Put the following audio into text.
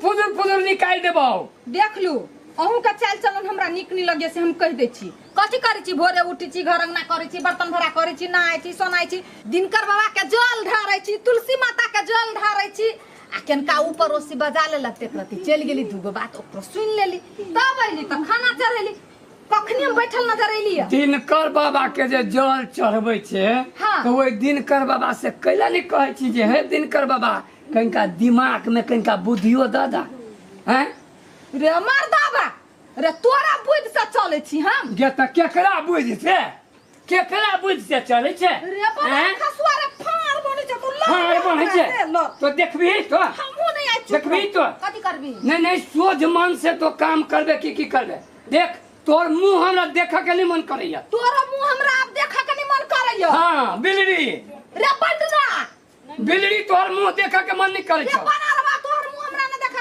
फुदुर निकाल देबो। देख लू अहू का चाल चलन हमरा निक नहीं लगे से हम कह दे छी। कथी करै छी भोरे उठी छी घर अंगना करै छी बर्तन भरा करै छी नहाय छी सोनाय छी दिनकर बाबा के जल ढारै छी तुलसी माता के जल ढारै छी आ केनका ऊपर ओसी बजा ले लगते प्रति चल गेली दुगो बात ओकरो सुन लेली तब आइली त खाना चढ़ेली कखनी हम बैठल नजर एली। दिनकर बाबा के जे जल चढ़बै छे हाँ। तो ओइ दिनकर बाबा से कैला नहीं कहै छी जे हे दिनकर बाबा कनिका दिमाग में कनिका बुद्धियो दादा हैं रे मार दाबा रे तोरा बुद्धि से चले छी हम गे त केकरा बुद्धि से चले छे रे बाबा खसुआ रे फाड़ बने छ तू हाँ बने छे तो देखबी तो हमहू नहीं आई देखबी तो कथी करबी नहीं सोच मन से तो काम करबे की करबे। देख तोर मुंह हमरा देखा के नहीं मन करैया तोरा मुंह हमरा अब देखा के नहीं मन करैया। हाँ बिलड़ी रे बंडना बिलड़ी तोर मुंह देखा के मन नहीं करे रे छौ। बना